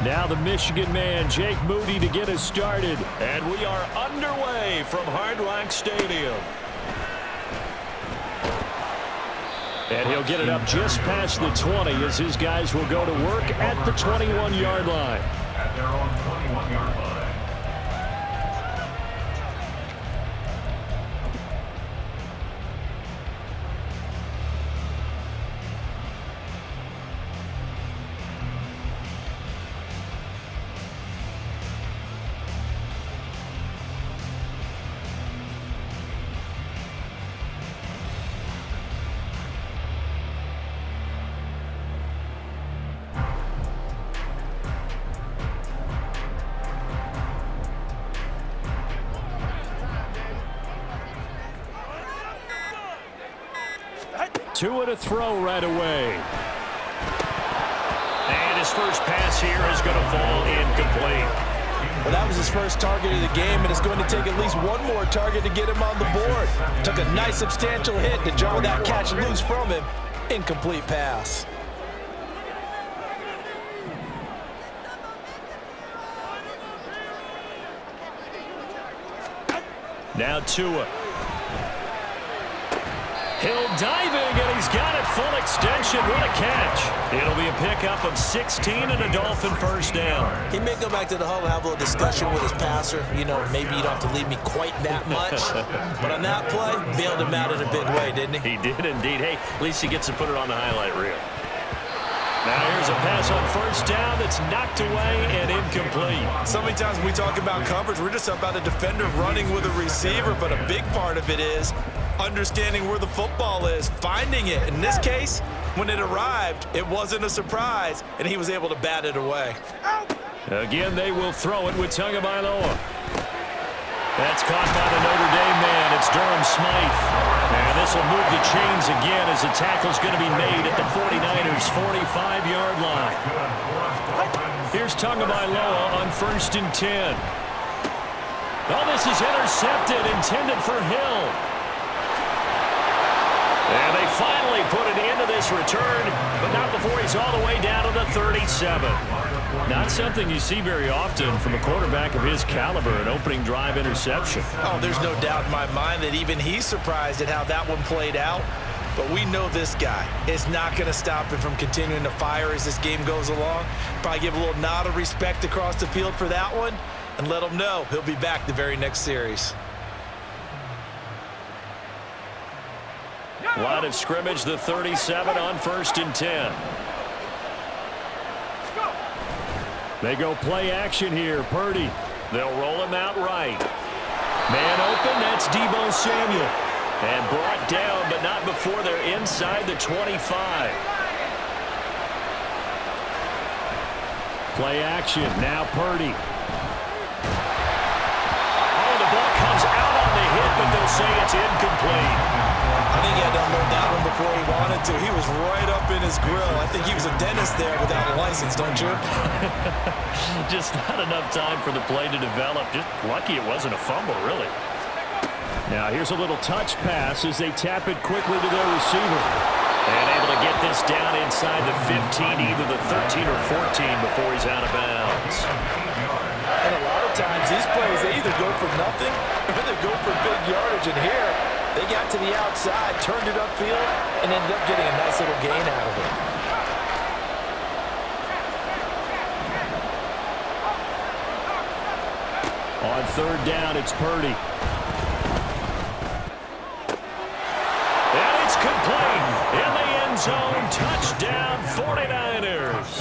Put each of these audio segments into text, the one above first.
Now the Michigan man, Jake Moody, to get us started. And we are underway from Hard Rock Stadium. And he'll get it up just past the 20 as his guys will go to work at the 21-yard line. At their own 21-yard line. Two and a throw right away. And his first pass here is going to fall incomplete. Well, that was his first target of the game, and it's going to take at least one more target to get him on the board. Took a nice substantial hit to jar that catch loose from him. Incomplete pass. Now Tua. Hill diving, and he's got it full extension. What a catch. It'll be a pickup of 16 and a Dolphin first down. He may go back to the huddle and have a little discussion with his passer. You know, maybe you don't have to leave me quite that much. But on that play, bailed him out in a big way, didn't he? He did indeed. Hey, at least he gets to put it on the highlight reel. Now here's a pass on first down that's knocked away and incomplete. So many times when we talk about coverage, we're just about a defender running with a receiver, but a big part of it is understanding where the football is, finding it. In this case, when it arrived, it wasn't a surprise, and he was able to bat it away. Again, they will throw it with Tagovailoa. That's caught by the Notre Dame man. It's Durham Smythe. And this will move the chains again as the tackle's going to be made at the 49ers' 45-yard line. Here's Tagovailoa on 1st and 10. Oh, this is intercepted, intended for Hill. And they finally put it into this return, but not before he's all the way down to the 37. Not something you see very often from a quarterback of his caliber, an opening drive interception. Oh, there's no doubt in my mind that even he's surprised at how that one played out. But we know this guy is not going to stop him from continuing to fire as this game goes along. Probably give a little nod of respect across the field for that one and let him know he'll be back the very next series. Line of scrimmage, the 37 on 1st and 10. They go play action here. Purdy. They'll roll him out right. Man open, that's Deebo Samuel. And brought down, but not before they're inside the 25. Play action, now Purdy. Oh, the ball comes out on the hit, but they'll say it's incomplete. I think he had to unload that one before he wanted to. He was right up in his grill. I think he was a dentist there without a license, don't you? Just not enough time for the play to develop. Just lucky it wasn't a fumble, really. Now here's a little touch pass as they tap it quickly to their receiver. And able to get this down inside the 15, either the 13 or 14 before he's out of bounds. And a lot of times these plays, they either go for nothing or they go for big yardage. And here, they got to the outside, turned it upfield, and ended up getting a nice little gain out of it. On 3rd down, it's Purdy. And it's complete. In the end zone, touchdown 49ers.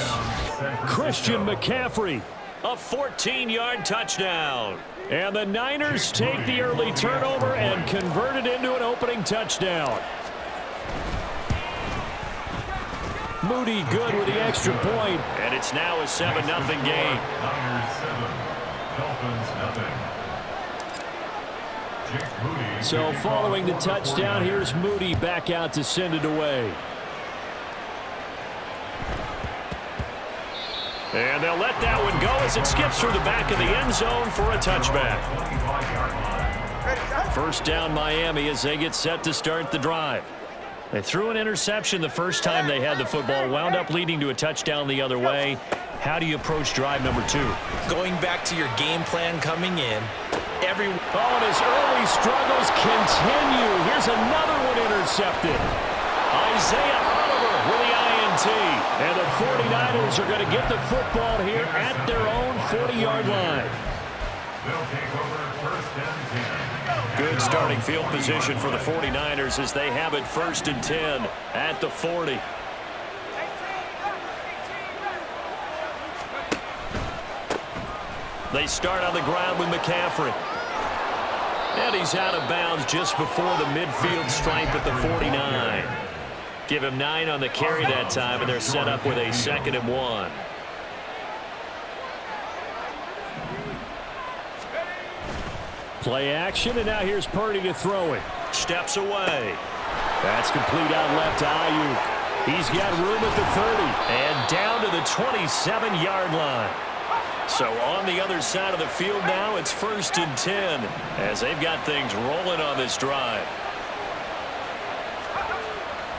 Christian McCaffrey, a 14-yard touchdown. And the Niners take the early turnover and convert it into an opening touchdown. Moody good with the extra point. And it's now a 7-0 game. Niners 7, Dolphins 0. So following the touchdown, here's Moody back out to send it away. And they'll let that one go as it skips through the back of the end zone for a touchback. 25-yard line. First down Miami as they get set to start the drive. They threw an interception the first time they had the football, wound up leading to a touchdown the other way. How do you approach drive number 2? Going back to your game plan coming in. And his early struggles continue. Here's another one intercepted. Isaiah Oliver with the INT. And the 49ers are going to get the football here at their own 40-yard line. They'll take over first and 10. Good starting field position for the 49ers as they have it first and 10 at the 40. They start on the ground with McCaffrey. And he's out of bounds just before the midfield stripe at the 49. Give him 9 on the carry that time, and they're set up with a 2nd and 1. Play action, and now here's Purdy to throw it. Steps away. That's complete out left to Ayuk. He's got room at the 30 and down to the 27-yard line. So on the other side of the field now, it's first and 10 as they've got things rolling on this drive.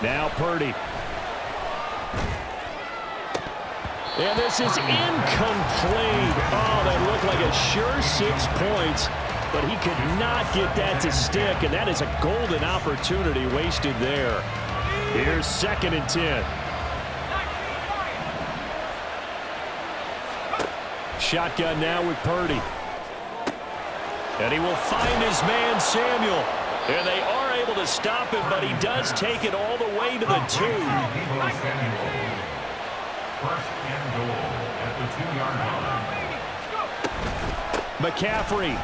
Now Purdy. And this is incomplete. Oh, that looked like a sure 6 points, but he could not get that to stick, and that is a golden opportunity wasted there. Here's 2nd and 10. Shotgun now with Purdy. And he will find his man Samuel. And they are able to stop him, but he does take it all the way to the 2. First and goal at the 2-yard line. McCaffrey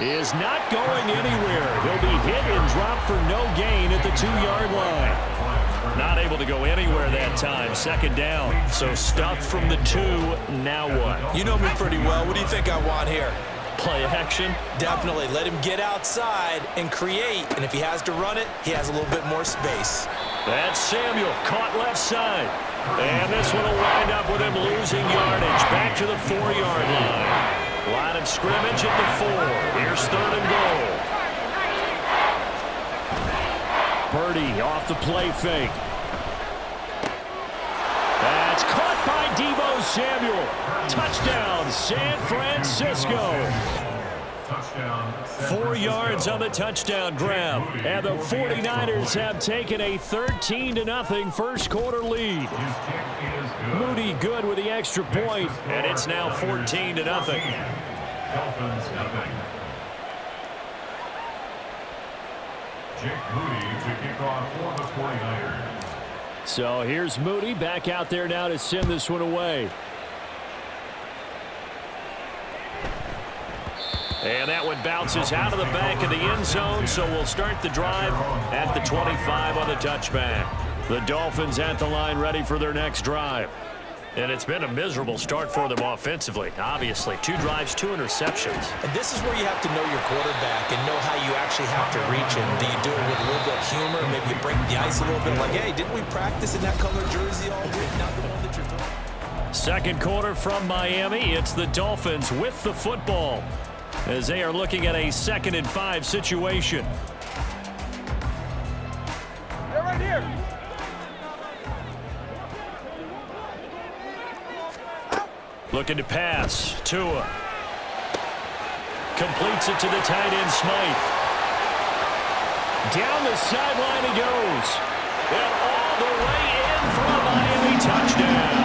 is not going anywhere. He'll be hit and dropped for no gain at the 2-yard line. Not able to go anywhere that time. 2nd down. So stuffed from the 2. Now what? You know me pretty well. What do you think I want here? Play action? Definitely. Let him get outside and create. And if he has to run it, he has a little bit more space. That's Samuel. Caught left side. And this one will wind up with him losing yardage. Back to the 4-yard line. Line of scrimmage at the 4. Here's 3rd and goal. Purdy off the play fake. That's caught by Deebo Samuel. Touchdown, San Francisco. Touchdown. 4 yards on the touchdown grab. And the 49ers have taken a 13-0 first quarter lead. His kick is good. Moody good with the extra point, and it's now 14-0. Dolphins nothing. Jake Moody to kick off for the 49ers. So here's Moody back out there now to send this one away. And that one bounces out of the back of the end zone, so we'll start the drive at the 25 on the touchback. The Dolphins at the line ready for their next drive. And it's been a miserable start for them offensively. Obviously, 2 drives, 2 interceptions. And this is where you have to know your quarterback and know how you actually have to reach him. Do you do it with a little bit of humor? Maybe you break the ice a little bit like, hey, didn't we practice in that color jersey all week? Not the one that you're throwing. Second quarter from Miami. It's the Dolphins with the football as they are looking at a 2nd and 5 situation. They're right here. Looking to pass. Tua. Completes it to the tight end, Smythe. Down the sideline he goes. And all the way in for a Miami touchdown.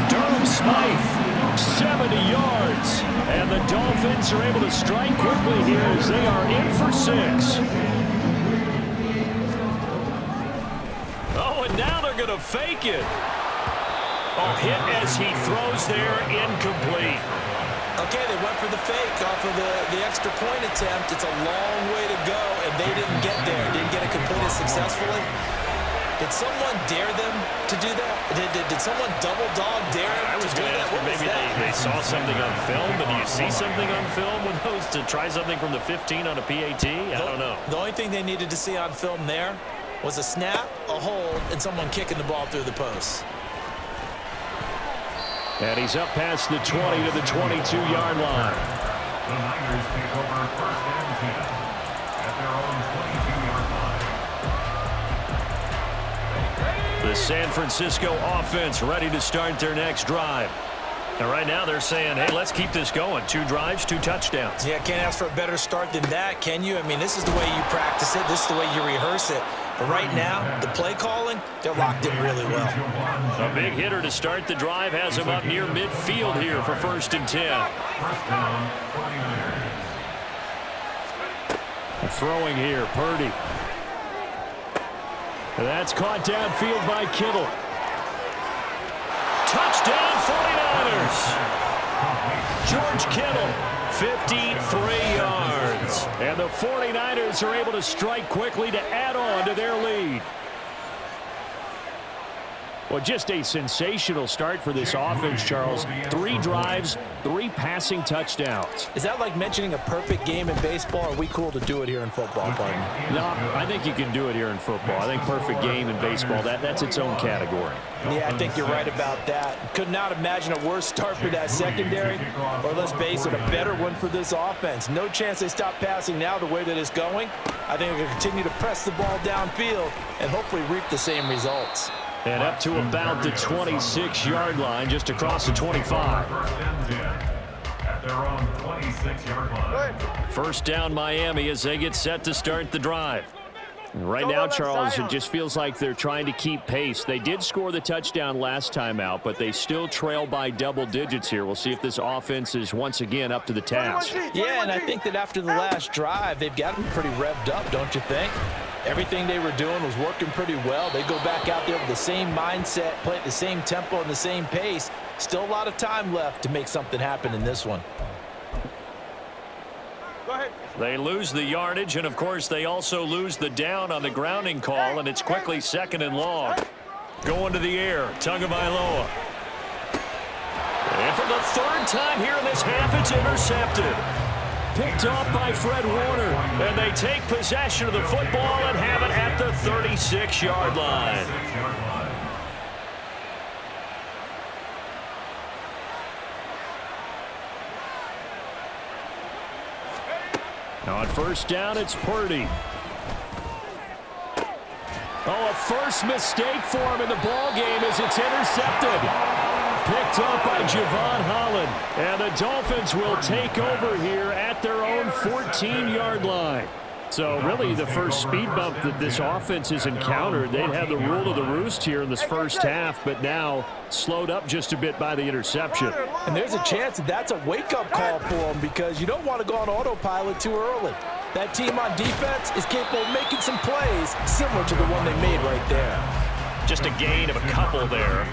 Durham Smythe, 70 yards. And the Dolphins are able to strike quickly here as they are in for 6. Oh, and now they're going to fake it. Oh, hit as he throws there, incomplete. Okay, they went for the fake off of the extra point attempt. It's a long way to go, and they didn't get there. Didn't get it completed successfully. Did someone dare them to do that? Did someone double dog dare them to do that? Maybe they saw something on film, but do you see something on film with those to try something from the 15 on a PAT? I don't know. The only thing they needed to see on film there was a snap, a hold, and someone kicking the ball through the post. And he's up past the 20 to the 22-yard line. The Niners take over first and 10 at their own 22-yard line. The San Francisco offense ready to start their next drive. And right now they're saying, hey, let's keep this going. 2 drives, 2 touchdowns. Yeah, can't ask for a better start than that, can you? I mean, this is the way you practice it. This is the way you rehearse it. But right now, the play calling, they're locked in really well. A big hitter to start the drive has him up near midfield here for 1st and 10. Throwing here, Purdy. That's caught downfield by Kittle. Touchdown 49ers. George Kittle, 53 yards. And the 49ers are able to strike quickly to add on to their lead. Well, just a sensational start for this offense, Charles. 3 drives, 3 passing touchdowns. Is that like mentioning a perfect game in baseball? Or are we cool to do it here in football, partner? No, I think you can do it here in football. I think perfect game in baseball, that's its own category. Yeah, I think you're right about that. Could not imagine a worse start for that secondary, or let's face it, a better one for this offense. No chance they stop passing now the way that it's going. I think they'll continue to press the ball downfield and hopefully reap the same results. And up to about the 26-yard line, just across the 25. At their own 26-yard line. 1st down Miami as they get set to start the drive. Right now, Charles, it just feels like they're trying to keep pace. They did score the touchdown last time out, but they still trail by double digits here. We'll see if this offense is once again up to the task. Yeah, and I think that after the last drive, they've gotten pretty revved up, don't you think? Everything they were doing was working pretty well. They go back out there with the same mindset, play at the same tempo and the same pace. Still a lot of time left to make something happen in this one. Go ahead. They lose the yardage, and, of course, they also lose the down on the grounding call, and it's quickly 2nd and long. Going to the air, Tagovailoa. And for the 3rd time here in this half, it's intercepted. Picked off by Fred Warner, and they take possession of the football and have it at the 36-yard line. On 1st down, it's Purdy. Oh, a first mistake for him in the ball game as it's intercepted. Picked up by Javon Holland. And the Dolphins will take over here at their own 14-yard line. So really the first speed bump that this offense has encountered. They'd had the rule of the roost here in this first half, but now slowed up just a bit by the interception. And there's a chance that that's a wake-up call for them because you don't want to go on autopilot too early. That team on defense is capable of making some plays similar to the one they made right there. Just a gain of a couple there.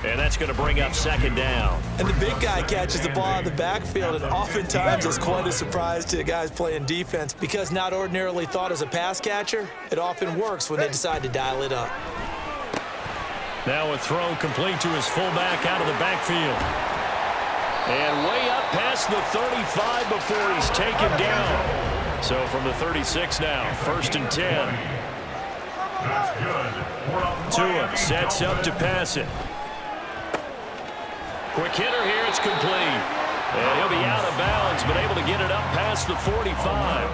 And that's going to bring up 2nd down. And the big guy catches the ball in the backfield, and oftentimes it's quite a surprise to the guys playing defense because not ordinarily thought as a pass catcher, it often works when they decide to dial it up. Now a throw complete to his fullback out of the backfield. And way up past the 35 before he's taken down. So from the 36 now, 1st and 10. That's good. Tua sets up to pass it. Quick hitter here, it's complete. And he'll be out of bounds, but able to get it up past the 45.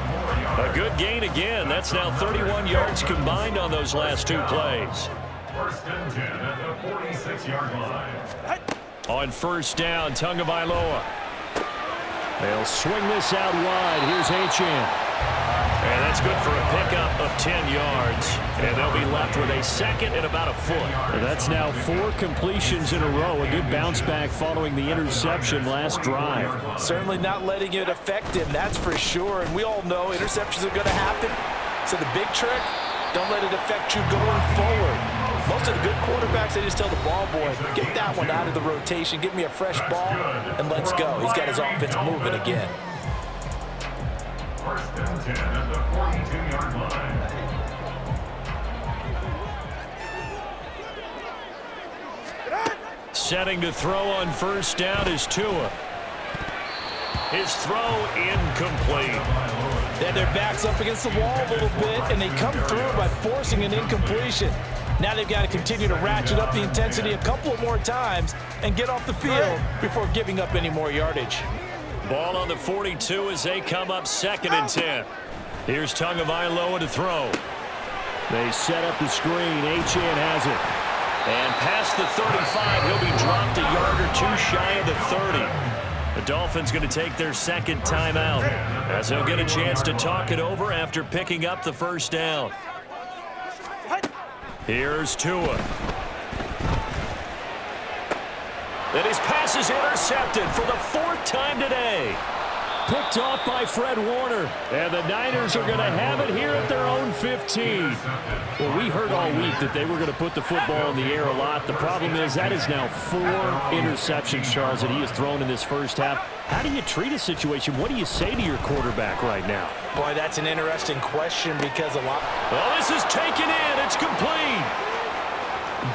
A good gain again. That's now 31 yards combined on those last 2 plays. 1st and 10 at the 46-yard line. On 1st down, Tagovailoa. They'll swing this out wide. Here's Achane. And that's good for a pickup of 10 yards. And they'll be left with a 2nd and about a foot. And that's now 4 completions in a row. A good bounce back following the interception last drive. Certainly not letting it affect him, that's for sure. And we all know interceptions are going to happen. So the big trick, don't let it affect you going forward. Most of the good quarterbacks, they just tell the ball boy, get that one out of the rotation, get me a fresh ball, and let's go. He's got his offense moving again. 1st and 10 at the 42-yard line. Setting to throw on 1st down is Tua. His throw incomplete. Then their backs up against the wall a little bit, and they come through by forcing an incompletion. Now they've got to continue to ratchet up the intensity a couple of more times and get off the field before giving up any more yardage. Ball on the 42 as they come up 2nd and 10. Here's Tagovailoa to throw. They set up the screen. Achane has it. And past the 35, he'll be dropped a yard or two shy of the 30. The Dolphins going to take their second timeout as they'll get a chance to talk it over after picking up the first down. Here's Tua. And his pass is intercepted for the fourth time today. Picked off by Fred Warner. And the Niners are going to have it here at their own 15. Well, we heard all week that they were going to put the football in the air a lot. The problem is that is now 4 interceptions, Charles, that he has thrown in this first half. How do you treat a situation? What do you say to your quarterback right now? Boy, that's an interesting question because a lot... Well, this is taken in. It's complete.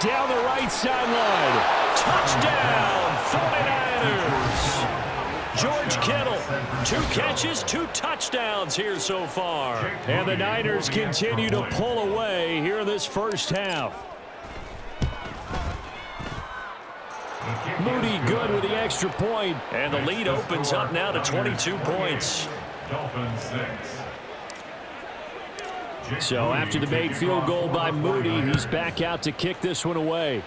Down the right sideline. Touchdown, 49ers. George Kittle, 2 catches, 2 touchdowns here so far. And the Niners continue to pull away here in this first half. Moody good with the extra point. And the lead opens up now to 22 points. So after the made field goal by Moody, he's back out to kick this one away.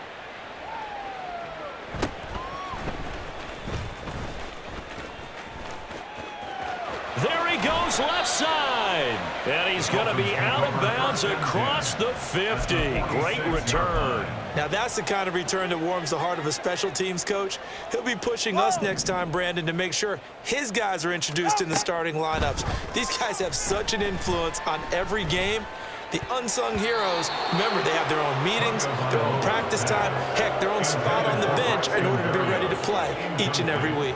There he goes left side. And he's going to be out of bounds across the 50. Great return. Now that's the kind of return that warms the heart of a special teams coach. He'll be pushing us next time, Brandon, to make sure his guys are introduced in the starting lineups. These guys have such an influence on every game. The unsung heroes, remember, they have their own meetings, their own practice time, heck, their own spot on the bench in order to be ready to play each and every week.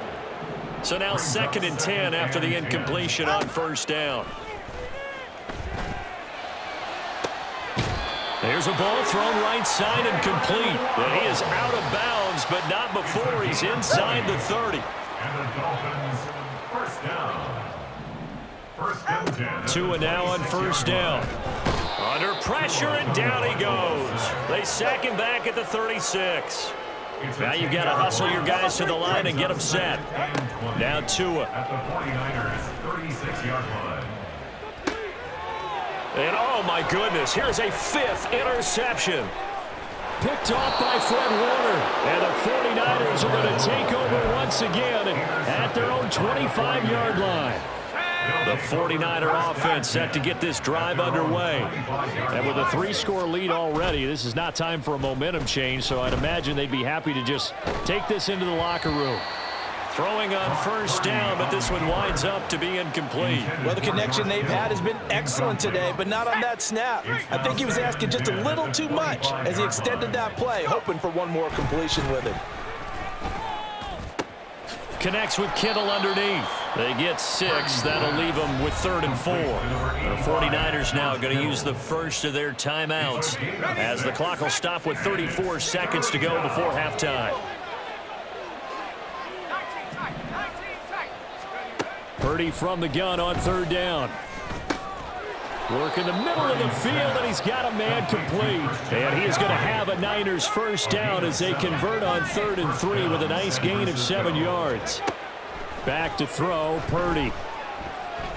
So now 2nd and 10 after the incompletion on first down. There's a ball thrown right side and complete. And he is out of bounds, but not before he's inside the 30. And the Dolphins, first down. First and 10. Tua now on first down. Under pressure, and down he goes. They sack him back at the 36. Now you've got to hustle your guys to the line and get them set. Now Tua. At the 49ers, 36-yard line. And oh my goodness, here's a 5th interception. Picked off by Fred Warner. And the 49ers are going to take over once again at their own 25-yard line. The 49er offense set to get this drive underway. And with a 3-score lead already, this is not time for a momentum change, so I'd imagine they'd be happy to just take this into the locker room. Throwing on first down, but this one winds up to be incomplete. Well, the connection they've had has been excellent today, but not on that snap. I think he was asking just a little too much as he extended that play, hoping for one more completion with it. Connects with Kittle underneath. They get 6. That'll leave them with 3rd and 4. The 49ers now going to use the first of their timeouts as the clock will stop with 34 seconds to go before halftime. Purdy from the gun on 3rd down. Work in the middle of the field, and he's got a man complete. And he is going to have a Niners first down as they convert on 3rd and 3 with a nice gain of 7 yards. Back to throw, Purdy.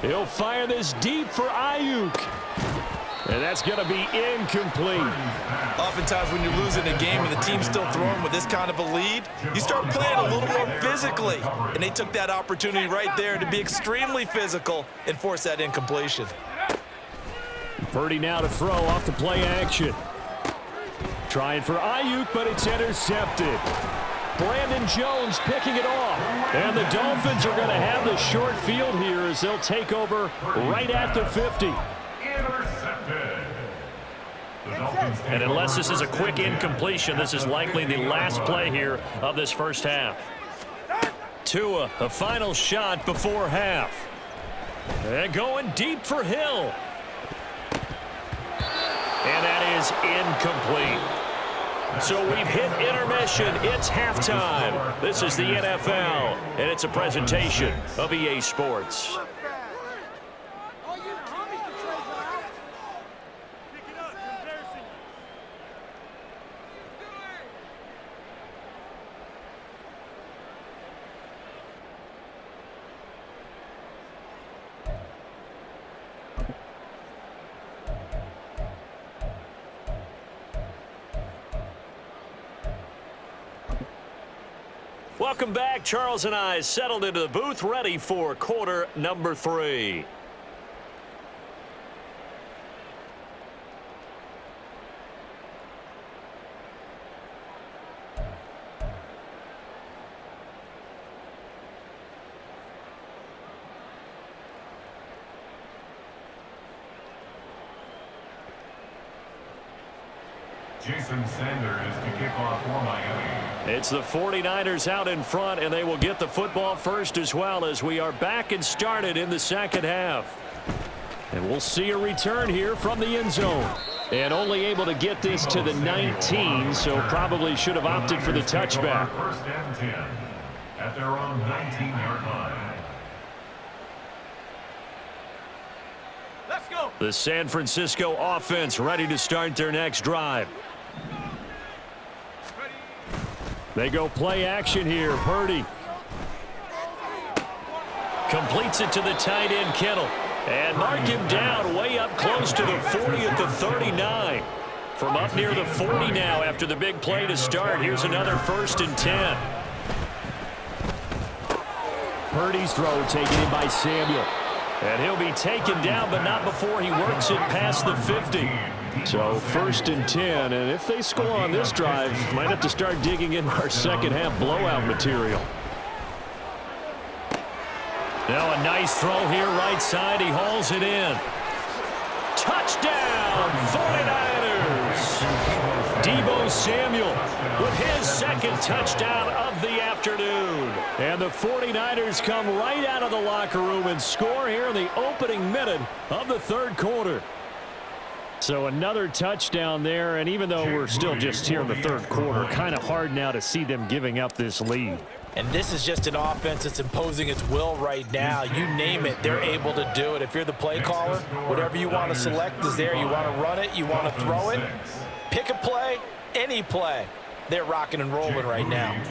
He'll fire this deep for Ayuk. And that's going to be incomplete. Oftentimes when you're losing a game and the team's still throwing with this kind of a lead, you start playing a little more physically. And they took that opportunity right there to be extremely physical and force that incompletion. Purdy now to throw off the play action. Trying for Ayuk, but it's intercepted. Brandon Jones picking it off. And the Dolphins are going to have the short field here as they'll take over right at the 50. And unless this is a quick incompletion, this is likely the last play here of this first half. Tua, a final shot before half. And going deep for Hill. And that is incomplete. So we've hit intermission. It's halftime. This is the NFL, and it's a presentation of EA Sports. Welcome back. Charles and I settled into the booth, ready for quarter number 3. Jason Sanders to kick off for Miami. It's the 49ers out in front, and they will get the football first as well as we are back and started in the second half. And we'll see a return here from the end zone. And only able to get this to the 19, so probably should have opted for the touchback. First and 10 at their own 19-yard line. Let's go. The San Francisco offense ready to start their next drive. They go play action here. Purdy completes it to the tight end, Kittle. And mark him down way up close to the 40 at the 39. From up near the 40 now after the big play to start. Here's another first and 10. Purdy's throw taken in by Samuel. And he'll be taken down, but not before he works it past the 50. So first and 10, and if they score on this drive, might have to start digging in our second half blowout material. Now a nice throw here right side. He hauls it in. Touchdown, 49ers. Deebo Samuel with his second touchdown of the afternoon. And the 49ers come right out of the locker room and score here in the opening minute of the third quarter. So another touchdown there, and even though we're still just here in the third quarter, kind of hard now to see them giving up this lead. And this is just an offense that's imposing its will right now. You name it, they're able to do it. If you're the play caller, whatever you want to select is there. You want to run it, you want to throw it. Pick a play, any play. They're rocking and rolling right now.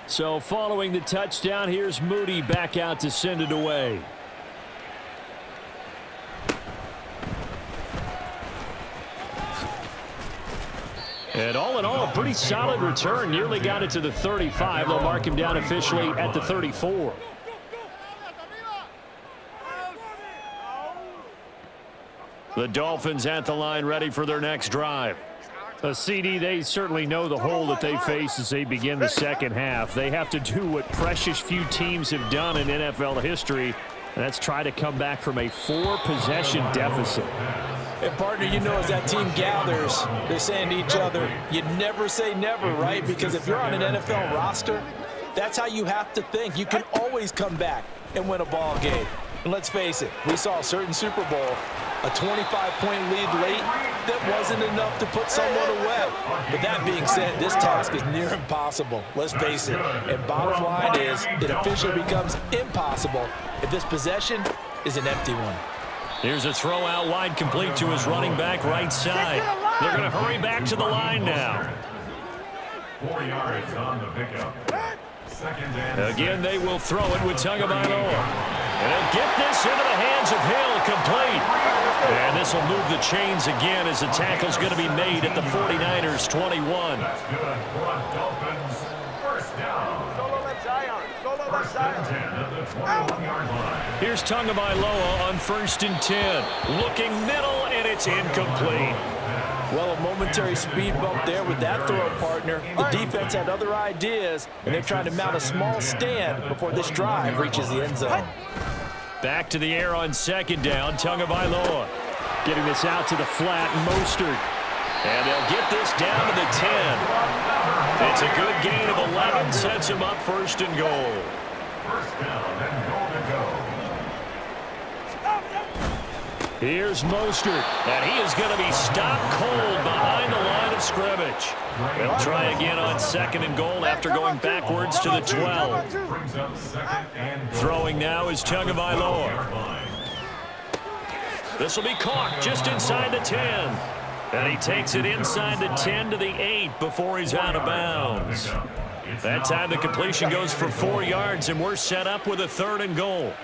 So following the touchdown, here's Moody back out to send it away. And all in all, a pretty solid return. Nearly got it to the 35. They'll mark him down officially at the 34. The Dolphins at the line ready for their next drive. A CD, they certainly know the hole that they face as they begin the second half. They have to do what precious few teams have done in NFL history, and that's try to come back from a 4-possession deficit. And partner, you know, as that team gathers, they're saying to each other, you never say never, right? Because if you're on an NFL roster, that's how you have to think. You can always come back and win a ball game. And let's face it, we saw a certain Super Bowl, a 25-point lead late that wasn't enough to put someone away. But that being said, this task is near impossible. Let's face it. And bottom line is, it officially becomes impossible if this possession is an empty one. Here's a throw out wide, complete to his running back right side. They're going to hurry back to the line now. 4 yards on the pickup. Again, they will throw it with Tagovailoa. And they'll get this into the hands of Hill, complete. And this will move the chains again as the tackle's going to be made at the 49ers 21. That's good for the Dolphins. First down. First and 10 at the 21-yard line. Here's Tagovailoa on first and 10. Looking middle, and it's incomplete. Well, a momentary speed bump there with that throw, partner. The defense had other ideas, and they're trying to mount a small stand before this drive reaches the end zone. Back to the air on second down, Tagovailoa. Getting this out to the flat, Mostert. And they'll get this down to the 10. It's a good gain of 11, sets him up first and goal. First down and goal to go. Here's Mostert, and he is going to be stopped cold behind the line of scrimmage. They'll try again on second and goal after going backwards to the 12. Brings up second and goal. Throwing now is Tagovailoa. This will be caught just inside the 10. And he takes it inside the 10 to the 8 before he's out of bounds. That time the completion goes for 4 yards, and we're set up with a third and goal.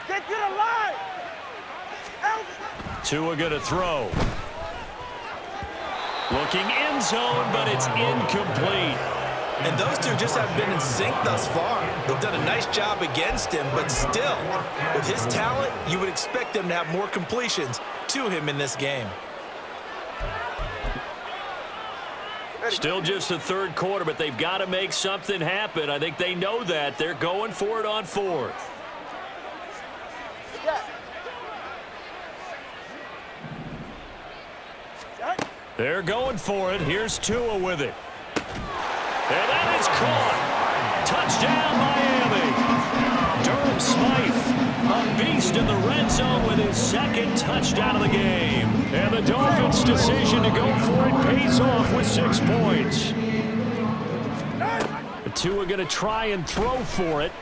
Get to the line! Tua going to throw. Looking end zone, but it's incomplete. And those two just haven't been in sync thus far. They've done a nice job against him, but still, with his talent, you would expect them to have more completions to him in this game. Still just the third quarter, but they've got to make something happen. I think they know that. They're going for it on fourth. They're going for it. Here's Tua with it. And that is caught. Touchdown, Miami. Durham Smythe, a beast in the red zone with his second touchdown of the game. And the Dolphins' decision to go for it pays off with 6 points. Tua going to try and throw for it.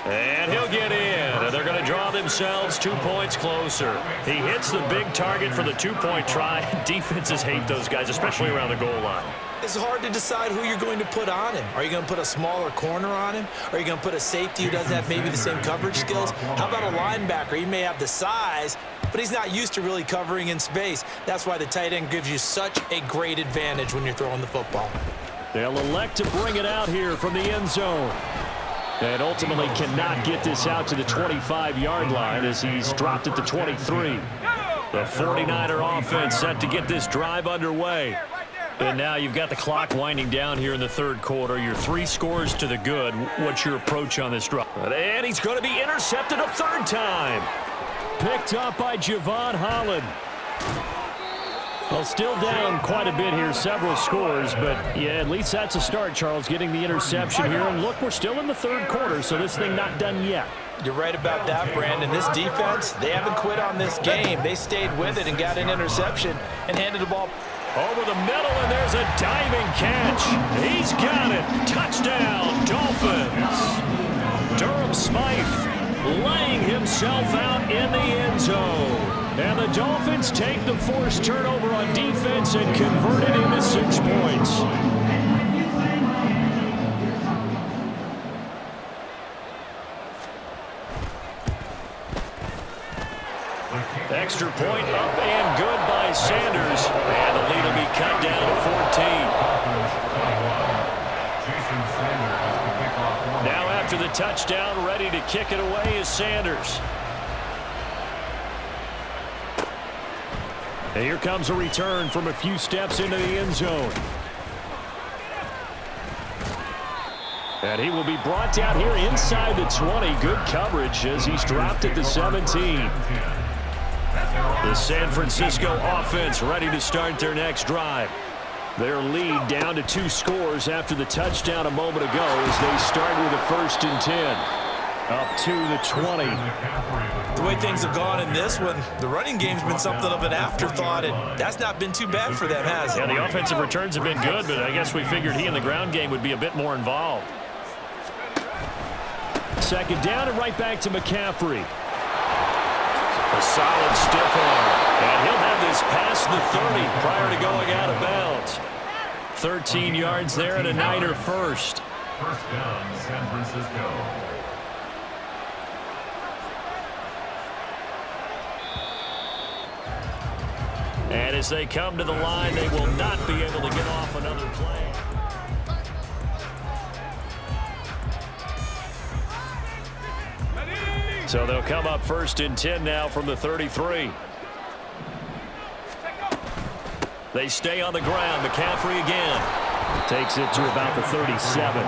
And he'll get in. And they're going to draw themselves 2 points closer. He hits the big target for the 2-point try. Defenses hate those guys, especially around the goal line. It's hard to decide who you're going to put on him. Are you going to put a smaller corner on him? Are you going to put a safety who doesn't have maybe the same coverage skills? How about a linebacker? He may have the size, but he's not used to really covering in space. That's why the tight end gives you such a great advantage when you're throwing the football. They'll elect to bring it out here from the end zone. And ultimately cannot get this out to the 25-yard line as he's dropped at the 23. The 49er offense set to get this drive underway. And now you've got the clock winding down here in the third quarter. You're 3 scores to the good. What's your approach on this drive? And he's going to be intercepted a third time. Picked up by Javon Holland. Well, still down quite a bit here, several scores, but yeah, at least that's a start, Charles, getting the interception here. And look, we're still in the third quarter, so this thing not done yet. You're right about that, Brandon. This defense, they haven't quit on this game. They stayed with it and got an interception and handed the ball over the middle, and there's a diving catch. He's got it. Touchdown, Dolphins. Durham Smythe laying himself out in the end zone. And the Dolphins take the forced turnover on defense and convert it into 6 points. Extra point up and good by Sanders. And the lead will be cut down to 14. Now after the touchdown, ready to kick it away is Sanders. And here comes a return from a few steps into the end zone. And he will be brought down here inside the 20. Good coverage as he's dropped at the 17. The San Francisco offense ready to start their next drive. Their lead down to 2 scores after the touchdown a moment ago as they start with a 1st and 10. Up to the 20. The way things have gone in this one, the running game's been something of an afterthought, and that's not been too bad for them, has it? Yeah, the offensive returns have been good, but I guess we figured he in the ground game would be a bit more involved. 2nd down and right back to McCaffrey. A solid stiff arm. And he'll have this past the 30 prior to going out of bounds. 13 yards there and a Niner first. 1st down, San Francisco. And as they come to the line, they will not be able to get off another play. So they'll come up 1st and 10 now from the 33. They stay on the ground. McCaffrey again. Takes it to about the 37.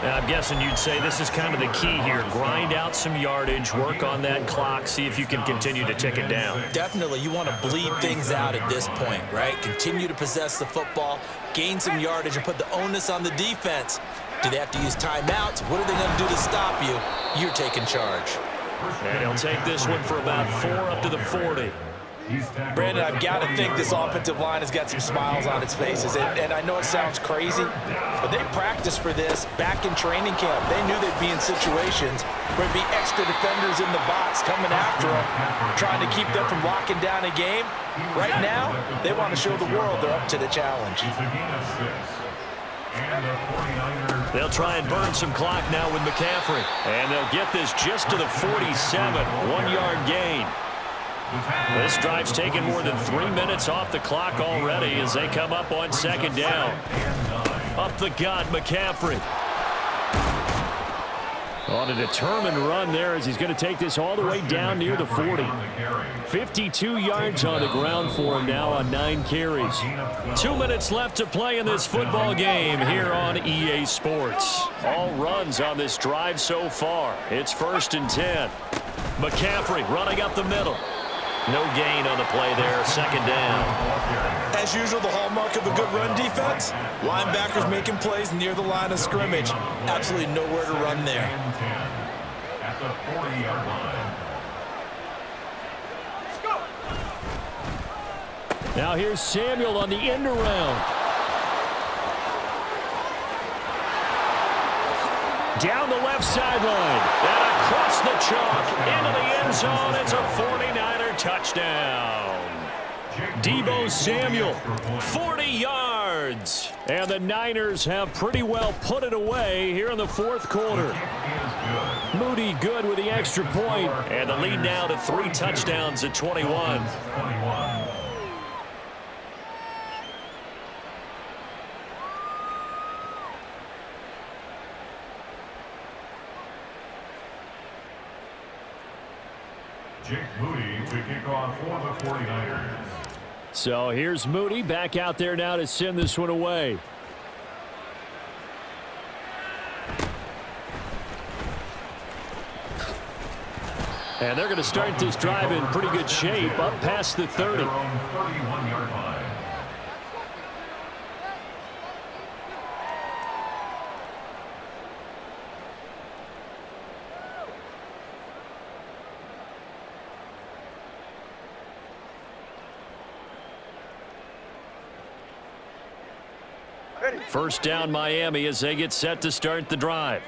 Now, I'm guessing you'd say this is kind of the key here. Grind out some yardage, work on that clock, see if you can continue to tick it down. Definitely. You want to bleed things out at this point, right? Continue to possess the football, gain some yardage, and put the onus on the defense. Do they have to use timeouts? What are they going to do to stop you? You're taking charge. And he'll take this one for about 4 up to the 40. Brandon, I've got to think this offensive line has got some smiles on its faces. And I know it sounds crazy, but they practiced for this back in training camp. They knew they'd be in situations where there'd be extra defenders in the box coming after them, trying to keep them from locking down a game. Right now, they want to show the world they're up to the challenge. They'll try and burn some clock now with McCaffrey. And they'll get this just to the 47, 1-yard gain. This drive's taken more than 3 minutes off the clock already as they come up on second down. Up the gut, McCaffrey. On a determined run there as he's going to take this all the way down near the 40. 52 yards on the ground for him now on 9 carries. 2 minutes left to play in this football game here on EA Sports. All runs on this drive so far. It's 1st and 10. McCaffrey running up the middle. No gain on the play there, 2nd down. As usual, the hallmark of a good run defense, linebackers making plays near the line of scrimmage. Absolutely nowhere to run there. At the 40-yard line. Now here's Samuel on the end around. Down the left sideline. And across the chalk into the end zone. It's a 49er touchdown. Deebo Samuel, 40 yards. And the Niners have pretty well put it away here in the 4th quarter. Moody good with the extra point. And the lead now to 3 touchdowns at 21. Jake Moody to kick off for the 49ers. So here's Moody back out there now to send this one away. And they're going to start this drive in pretty good shape up past the 30. 31-yard line. First down Miami as they get set to start the drive.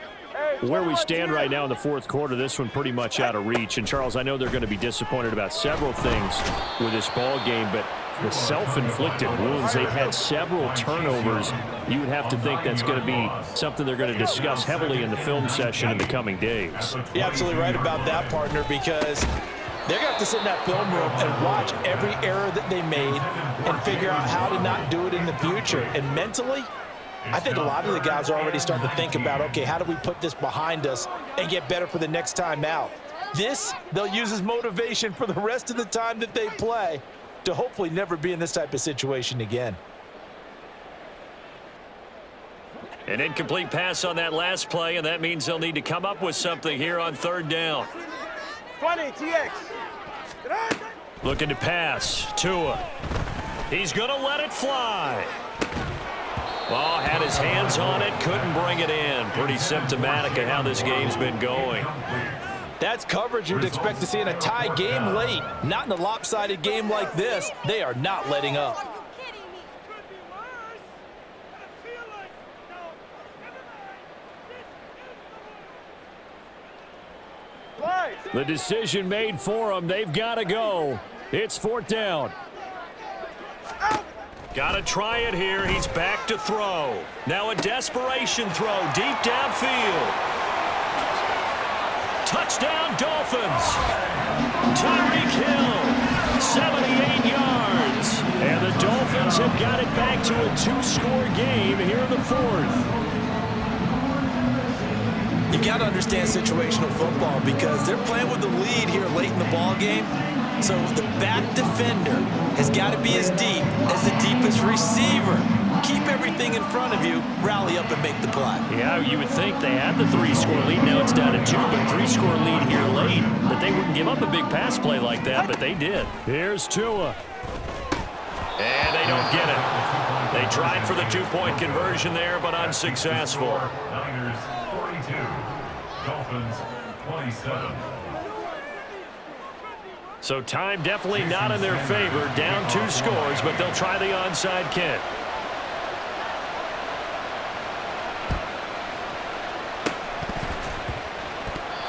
Where we stand right now in the 4th quarter, this one pretty much out of reach. And, Charles, I know they're going to be disappointed about several things with this ball game, but the self-inflicted wounds, they've had several turnovers. You would have to think that's going to be something they're going to discuss heavily in the film session in the coming days. You're absolutely right about that, partner, because they're going to have to sit in that film room and watch every error that they made and figure out how to not do it in the future. And mentally, I think a lot of the guys are already starting to think about, okay, how do we put this behind us and get better for the next time out? This, they'll use as motivation for the rest of the time that they play to hopefully never be in this type of situation again. An incomplete pass on that last play, and that means they'll need to come up with something here on 3rd down. 20, TX. Looking to pass. Tua. He's going to let it fly. Oh, had his hands on it, couldn't bring it in. Pretty symptomatic of how this game's been going. That's coverage you'd expect to see in a tie game late. Not in a lopsided game like this. They are not letting up. The decision made for them. They've got to go. It's 4th down. Got to try it here. He's back to throw. Now a desperation throw deep downfield. Touchdown, Dolphins. Tyreek Hill, 78 yards. And the Dolphins have got it back to a 2-score game here in the 4th. You got to understand situational football because they're playing with the lead here late in the ball game. So the back defender has got to be as deep as the deepest receiver. Keep everything in front of you, rally up and make the play. Yeah, you would think they had the 3-score lead. Now it's down to 2, but 3-score lead here late. That they wouldn't give up a big pass play like that, but they did. Here's Tua. And they don't get it. They tried for the 2-point conversion there, but unsuccessful. Niners 42, Dolphins 27. So time definitely not in their favor. Down 2 scores, but they'll try the onside kick.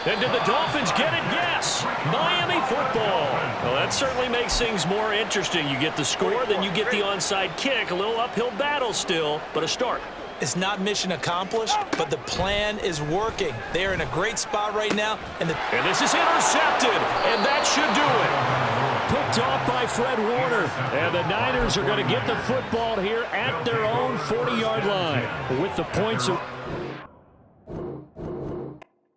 And did the Dolphins get it? Yes. Miami football. Well, that certainly makes things more interesting. You get the score, then you get the onside kick. A little uphill battle still, but a start. It's not mission accomplished, but the plan is working. They are in a great spot right now. And this is intercepted, and that should do it. picked off by Fred Warner. And the Niners are going to get the football here at their own 40-yard line with the points.